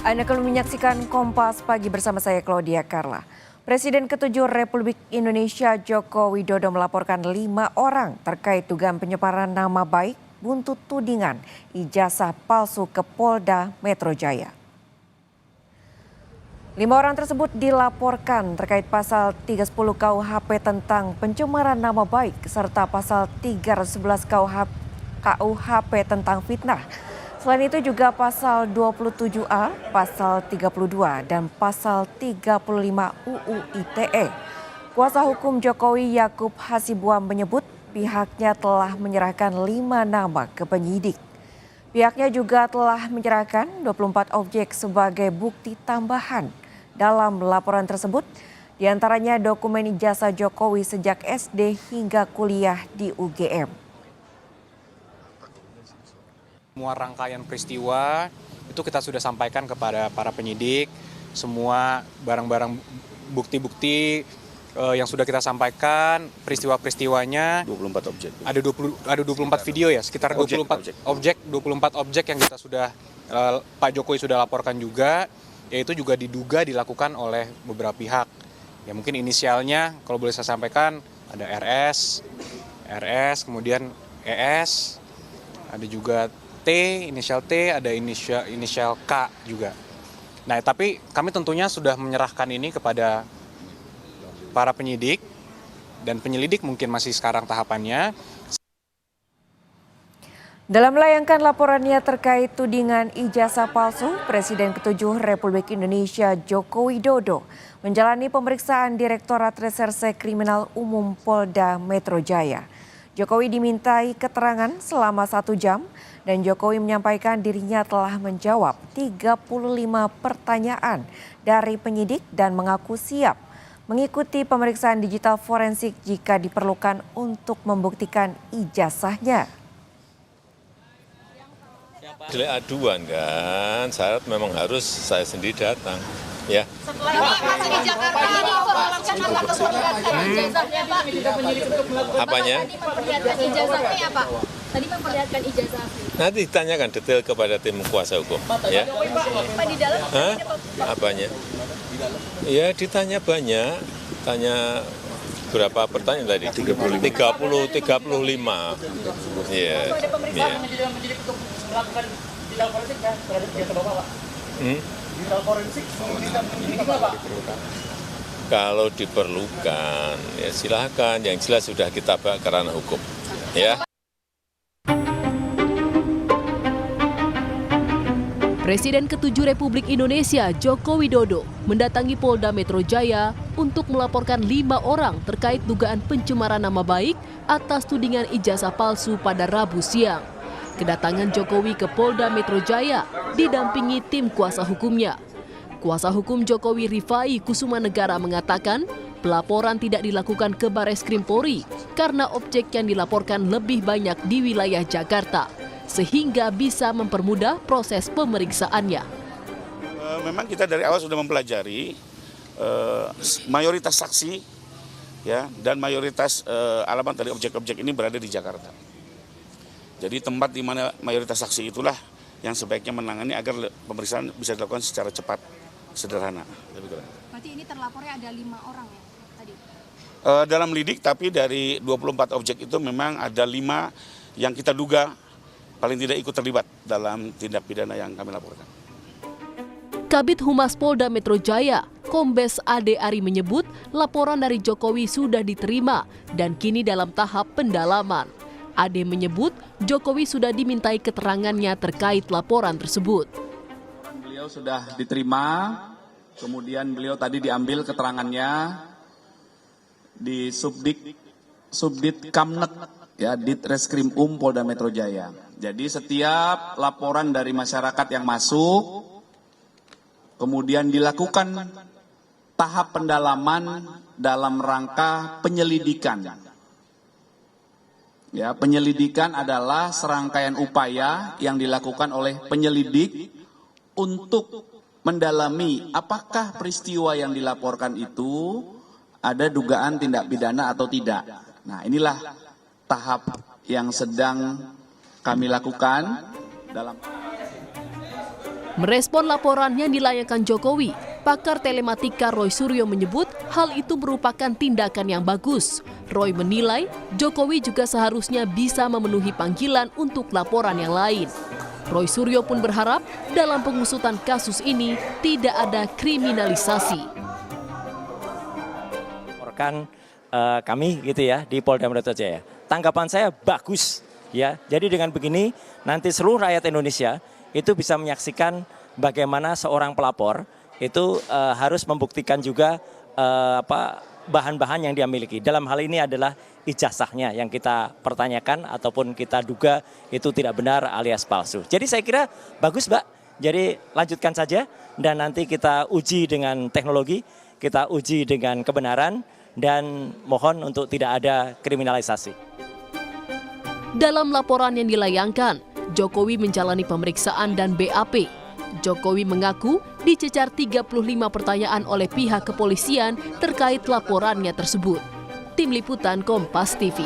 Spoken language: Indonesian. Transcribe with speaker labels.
Speaker 1: Anda akan menyaksikan Kompas Pagi bersama saya Claudia Carla. Presiden ke-7 Republik Indonesia Joko Widodo melaporkan 5 orang terkait dugaan penyebaran nama baik buntut tudingan ijazah palsu ke Polda Metro Jaya. 5 orang tersebut dilaporkan terkait pasal 310 KUHP tentang pencemaran nama baik serta pasal 311 KUHP tentang fitnah. Selain itu juga pasal 27A, pasal 32, dan pasal 35 UU ITE. Kuasa hukum Jokowi Yakub Hasibuan menyebut pihaknya telah menyerahkan 5 nama ke penyidik. Pihaknya juga telah menyerahkan 24 objek sebagai bukti tambahan. Dalam laporan tersebut, diantaranya dokumen ijazah Jokowi sejak SD hingga kuliah di UGM.
Speaker 2: Semua rangkaian peristiwa itu kita sudah sampaikan kepada para penyidik, semua barang-barang bukti-bukti yang sudah kita sampaikan, peristiwa-peristiwanya.
Speaker 3: 24 objek.
Speaker 2: Ada 24 video ya, sekitar 24 objek yang kita sudah Pak Jokowi sudah laporkan juga, yaitu juga diduga dilakukan oleh beberapa pihak. Ya mungkin inisialnya kalau boleh saya sampaikan ada RS, kemudian ES, ada juga T, inisial T, ada inisial K juga. Nah, tapi kami tentunya sudah menyerahkan ini kepada para penyidik dan penyelidik mungkin masih sekarang tahapannya.
Speaker 1: Dalam melayangkan laporannya terkait tudingan ijazah palsu, Presiden ke-7 Republik Indonesia Joko Widodo menjalani pemeriksaan Direktorat Reserse Kriminal Umum Polda Metro Jaya. Jokowi dimintai keterangan selama 1 jam dan Jokowi menyampaikan dirinya telah menjawab 35 pertanyaan dari penyidik dan mengaku siap mengikuti pemeriksaan digital forensik jika diperlukan untuk membuktikan ijazahnya.
Speaker 3: Delik aduan kan, syarat memang harus saya sendiri datang. Ya.
Speaker 4: Setelah masih di Jakarta ini informasikan apakah memperlihatkan ijazahnya Pak?
Speaker 3: Apanya?
Speaker 4: Memperlihatkan ijazahnya Pak? Tadi memperlihatkan ijazah.
Speaker 3: Nanti ditanyakan detail kepada tim kuasa hukum. Ya.
Speaker 4: Pak di dalam?
Speaker 3: Hah? Apanya? Ya ditanya banyak, tanya berapa pertanyaan tadi? 35. Iya.
Speaker 4: Ada pemeriksaan
Speaker 5: menjadi untuk melakukan digital forensik ya terhadap ijazah Bapak, Pak? Digital forensik Pak?
Speaker 3: Kalau diperlukan, ya silakan. Yang jelas sudah kita bawa ke ranah hukum. Ya.
Speaker 6: Presiden ke-7 Republik Indonesia Joko Widodo mendatangi Polda Metro Jaya untuk melaporkan 5 orang terkait dugaan pencemaran nama baik atas tudingan ijazah palsu pada Rabu siang. Kedatangan Jokowi ke Polda Metro Jaya didampingi tim kuasa hukumnya. Kuasa hukum Jokowi Rifai Kusumanegara mengatakan pelaporan tidak dilakukan ke Bareskrim Polri karena objek yang dilaporkan lebih banyak di wilayah Jakarta, sehingga bisa mempermudah proses pemeriksaannya.
Speaker 7: Memang kita dari awal sudah mempelajari mayoritas saksi ya dan mayoritas alamat dari objek-objek ini berada di Jakarta. Jadi tempat di mana mayoritas saksi itulah yang sebaiknya menangani agar pemeriksaan bisa dilakukan secara cepat, sederhana.
Speaker 4: Berarti ini terlapornya ada 5 orang ya tadi?
Speaker 7: Dalam lidik, tapi dari 24 objek itu memang ada 5 yang kita duga paling tidak ikut terlibat dalam tindak pidana yang kami laporkan.
Speaker 6: Kabid Humas Polda Metro Jaya, Kombes Ade Ari menyebut laporan dari Jokowi sudah diterima dan kini dalam tahap pendalaman. Ade menyebut Jokowi sudah dimintai keterangannya terkait laporan tersebut.
Speaker 8: Beliau sudah diterima, kemudian beliau tadi diambil keterangannya di Subdit Kamnet, ya, Ditreskrim Polda Metro Jaya. Jadi setiap laporan dari masyarakat yang masuk, kemudian dilakukan tahap pendalaman dalam rangka penyelidikan. Ya, penyelidikan adalah serangkaian upaya yang dilakukan oleh penyelidik untuk mendalami apakah peristiwa yang dilaporkan itu ada dugaan tindak pidana atau tidak. Nah, inilah tahap yang sedang kami lakukan dalam
Speaker 6: Merespon laporan yang dilayangkan Jokowi, pakar telematika Roy Suryo menyebut hal itu merupakan tindakan yang bagus. Roy menilai Jokowi juga seharusnya bisa memenuhi panggilan untuk laporan yang lain. Roy Suryo pun berharap dalam pengusutan kasus ini tidak ada kriminalisasi.
Speaker 9: Rekan kami gitu ya di Polda Metro Jaya. Tanggapan saya bagus ya. Jadi dengan begini nanti seluruh rakyat Indonesia itu bisa menyaksikan bagaimana seorang pelapor itu harus membuktikan juga bahan-bahan yang dia miliki. Dalam hal ini adalah ijazahnya yang kita pertanyakan ataupun kita duga itu tidak benar alias palsu. Jadi saya kira bagus, Mbak. Jadi lanjutkan saja dan nanti kita uji dengan teknologi, kita uji dengan kebenaran dan mohon untuk tidak ada kriminalisasi.
Speaker 6: Dalam laporan yang dilayangkan, Jokowi menjalani pemeriksaan dan BAP. Jokowi mengaku dicecar 35 pertanyaan oleh pihak kepolisian terkait laporannya tersebut. Tim Liputan Kompas TV.